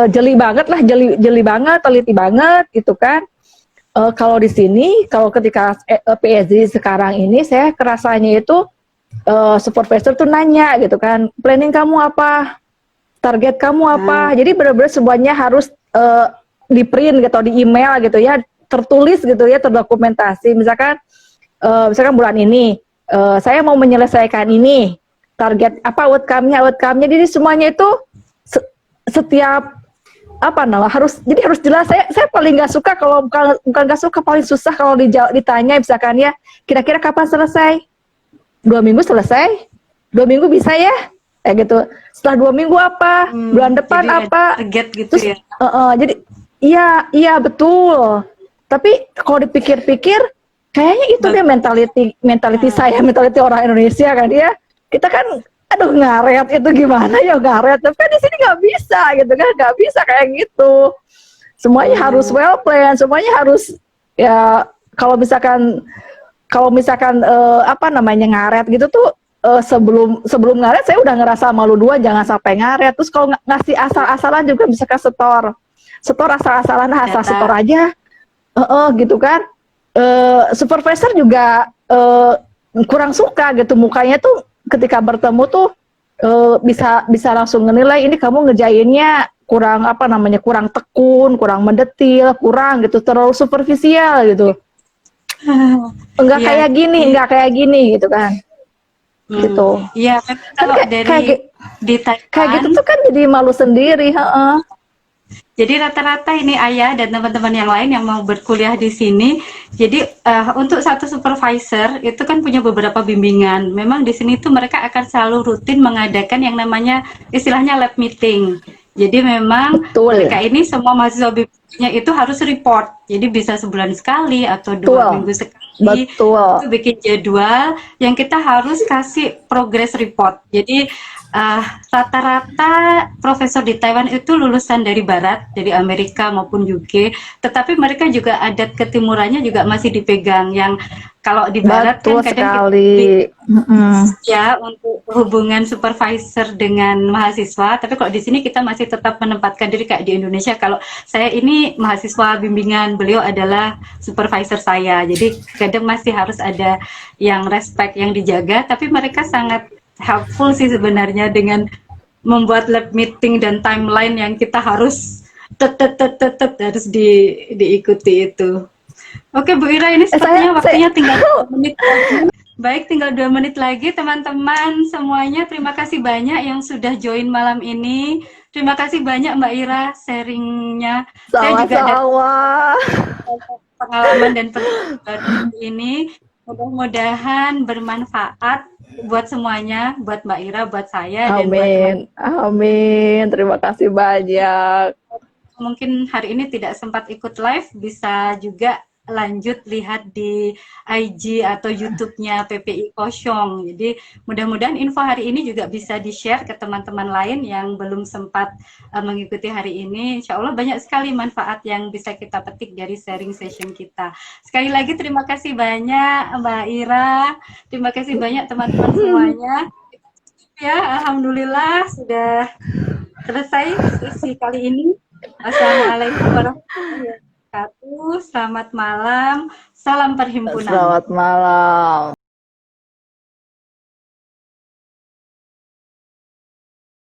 jeli banget lah, jeli banget, teliti banget gitu kan. Kalau di sini, kalau ketika PhD sekarang ini, saya kerasanya itu supervisor tuh nanya gitu kan, planning kamu apa, target kamu apa. Jadi benar-benar semuanya harus di print gitu, di email gitu ya, tertulis gitu ya, terdokumentasi. Misalkan bulan ini saya mau menyelesaikan ini, target apa, outcome-nya. Jadi semuanya itu setiap harus jelas. Saya paling nggak suka, kalau bukan nggak suka, paling susah kalau ditanya misalkan ya, kira-kira kapan selesai? 2 minggu selesai? 2 minggu bisa ya? Kayak gitu. Setelah 2 minggu apa? Bulan depan apa? Target gitu. Terus, ya. Jadi iya betul. Tapi kalau dipikir-pikir, kayaknya itu dia mentality saya, mentality orang Indonesia kan ya. Kita kan aduh ngaret itu gimana ya, ngaret, tapi kan di sini nggak bisa gitu kan, nggak bisa kayak gitu. Semuanya harus well plan, semuanya harus ya. Kalau misalkan ngaret gitu tuh, sebelum ngaret saya udah ngerasa malu, jangan sampai ngaret. Terus kalau ngasih asal-asalan juga, misalkan setor asal-asalan, asal setor aja, gitu kan. Supervisor juga kurang suka gitu, mukanya tuh ketika bertemu tuh bisa langsung menilai, ini kamu ngerjainnya kurang kurang tekun, kurang mendetil, kurang gitu, terlalu superficial gitu. Enggak kayak gini gitu kan. Gitu. Iya, kalau kayak gitu tuh kan jadi malu sendiri, Jadi rata-rata ini Ayah dan teman-teman yang lain yang mau berkuliah di sini, jadi untuk satu supervisor itu kan punya beberapa bimbingan. Memang di sini tuh mereka akan selalu rutin mengadakan yang namanya istilahnya lab meeting. Jadi memang mereka ini semua mahasiswa bimbingannya itu harus report. Jadi bisa sebulan sekali atau 2 minggu sekali. Itu bikin jadwal yang kita harus kasih progress report. Jadi rata-rata profesor di Taiwan itu lulusan dari barat, dari Amerika maupun UK, tetapi mereka juga adat ketimurannya juga masih dipegang. Yang kalau di barat kan kadang ya untuk hubungan supervisor dengan mahasiswa, tapi kalau di sini kita masih tetap menempatkan diri kayak di Indonesia. Kalau saya ini mahasiswa bimbingan, beliau adalah supervisor saya, jadi kadang masih harus ada yang respect, yang dijaga, tapi mereka sangat helpful sih sebenarnya dengan membuat lab meeting dan timeline yang kita harus harus diikuti itu. Oke Bu Ira, ini sepertinya waktunya tinggal 2 menit lagi. Baik, tinggal 2 menit lagi teman-teman semuanya. Terima kasih banyak yang sudah join malam ini. Terima kasih banyak Mbak Ira sharingnya. Saya juga ada pengalaman dan pengalaman ini. Mudah-mudahan bermanfaat buat semuanya, buat Mbak Ira, buat saya, dan buat teman. Amin, amin. Terima kasih banyak. Mungkin hari ini tidak sempat ikut live, bisa juga lanjut lihat di IG atau YouTube-nya PPI Kosyong. Jadi mudah-mudahan info hari ini juga bisa di-share ke teman-teman lain yang belum sempat mengikuti hari ini. Insya Allah banyak sekali manfaat yang bisa kita petik dari sharing session kita. Sekali lagi terima kasih banyak Mbak Ira, terima kasih banyak teman-teman semuanya. Ya, Alhamdulillah sudah selesai sesi kali ini. Wassalamualaikum warahmatullahi wabarakatuh. Selamat malam. Salam perhimpunan. Selamat malam.